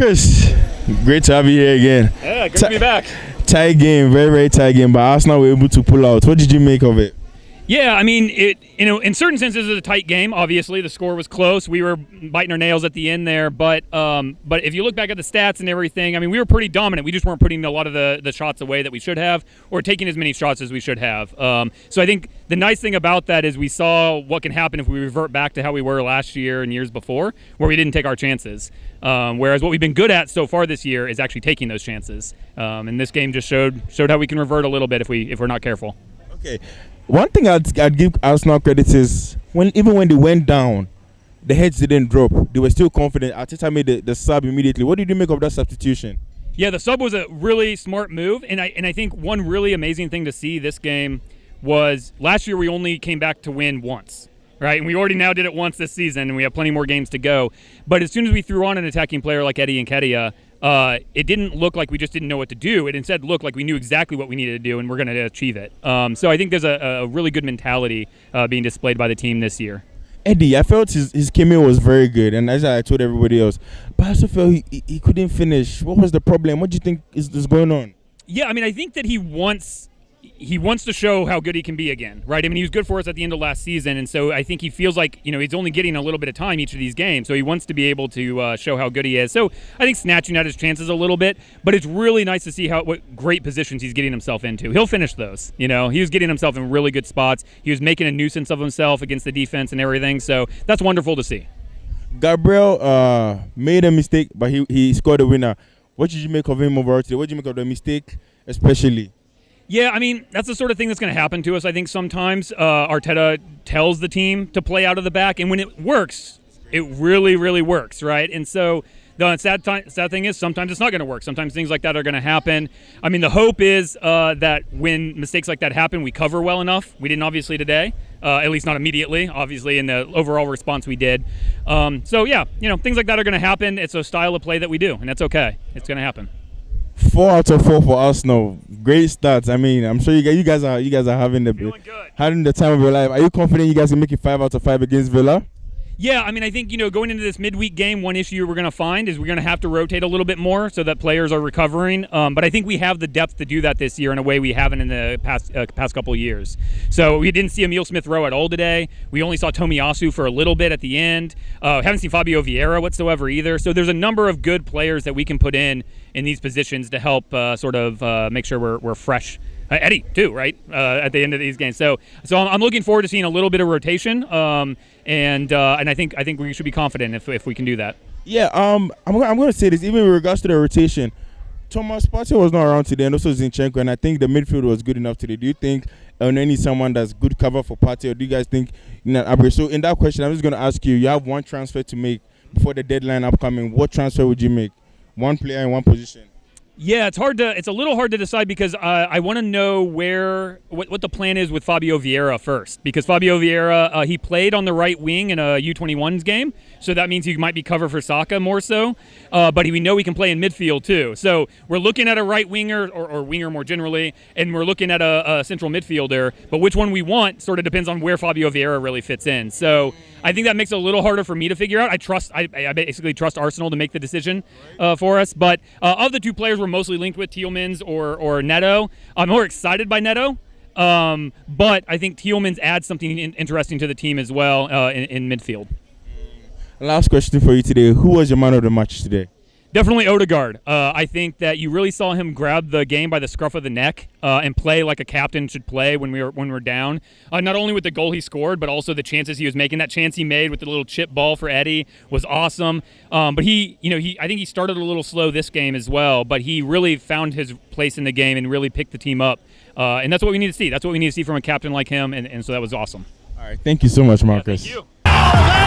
Chris, great to have you here again. Yeah, good to be back. Tight game, very, very tight game, but Arsenal were able to pull out. What did you make of it? Yeah, I mean, in certain senses, it was a tight game. Obviously, the score was close. We were biting our nails at the end there, but if you look back at the stats and everything, I mean, we were pretty dominant. We just weren't putting a lot of the shots away that we should have, or taking as many shots as we should have. So I think the nice thing about that is we saw what can happen if we revert back to how we were last year and years before, where we didn't take our chances. Whereas what we've been good at so far this year is actually taking those chances. And this game just showed how we can revert a little bit if we're not careful. Okay. One thing I'd give Arsenal credit is even when they went down, the heads didn't drop. They were still confident. Arteta made the sub immediately. What did you make of that substitution? Yeah, the sub was a really smart move, and I think one really amazing thing to see this game was last year we only came back to win once, right? And we already now did it once this season, and we have plenty more games to go. But as soon as we threw on an attacking player like Eddie Nketiah, it didn't look like we just didn't know what to do. It instead looked like we knew exactly what we needed to do, and we're going to achieve it. So I think there's a really good mentality being displayed by the team this year. Eddie, I felt his cameo was very good, and as I told everybody else, but I also felt he couldn't finish. What was the problem? What do you think is going on? Yeah, I mean, I think that he wants to show how good he can be again, right? I mean, he was good for us at the end of last season, and so I think he feels like, he's only getting a little bit of time each of these games, so he wants to be able to show how good he is. So I think snatching at his chances a little bit, but it's really nice to see what great positions he's getting himself into. He'll finish those, he was getting himself in really good spots. He was making a nuisance of himself against the defense and everything, so that's wonderful to see. Gabriel made a mistake, but he scored a winner. What did you make of him overall today? What did you make of the mistake, especially? Yeah, I mean, that's the sort of thing that's going to happen to us. I think sometimes Arteta tells the team to play out of the back, and when it works, it really, really works, right? And so the sad thing is sometimes it's not going to work. Sometimes things like that are going to happen. I mean, the hope is that when mistakes like that happen, we cover well enough. We didn't obviously today, at least not immediately, obviously in the overall response we did. So, yeah, things like that are going to happen. It's a style of play that we do, and that's okay. It's going to happen. 4 out of 4 for Arsenal. Great stats. I mean, I'm sure you guys are having the time of your life. Are you confident you guys can make it 5 out of 5 against Villa? Yeah, I mean, I think, going into this midweek game, one issue we're going to find is we're going to have to rotate a little bit more so that players are recovering. But I think we have the depth to do that this year in a way we haven't in the past couple of years. So we didn't see Emile Smith-Rowe at all today. We only saw Tomiyasu for a little bit at the end. Haven't seen Fabio Vieira whatsoever either. So there's a number of good players that we can put in these positions to help make sure we're fresh. Eddie too, right? At the end of these games, so I'm looking forward to seeing a little bit of rotation, and I think we should be confident if we can do that. Yeah, I'm going to say this even with regards to the rotation. Thomas Partey was not around today, and also Zinchenko, and I think the midfield was good enough today. Do you think need someone that's good cover for Partey, or do you guys think upgrade? So in that question, I'm just going to ask you: you have one transfer to make before the deadline upcoming. What transfer would you make? One player in one position. Yeah, it's a little hard to decide because I want to know what the plan is with Fabio Vieira first, because Fabio Vieira he played on the right wing in a U21s game, so that means he might be cover for Saka more so, but we know he can play in midfield too. So we're looking at a right winger or winger more generally, and we're looking at a central midfielder, but which one we want sort of depends on where Fabio Vieira really fits in. So I think that makes it a little harder for me to figure out. I basically trust Arsenal to make the decision for us, but of the two players we're mostly linked with, Tielemans or Neto. I'm more excited by Neto, but I think Tielemans adds something interesting to the team as well in midfield. Last question for you today. Who was your man of the match today? Definitely Odegaard. I think that you really saw him grab the game by the scruff of the neck and play like a captain should play when we're down. Not only with the goal he scored, but also the chances he was making. That chance he made with the little chip ball for Eddie was awesome. But I think he started a little slow this game as well. But he really found his place in the game and really picked the team up. And that's what we need to see. That's what we need to see from a captain like him. And so that was awesome. All right. Thank you so much, Marcus. Yeah, thank you.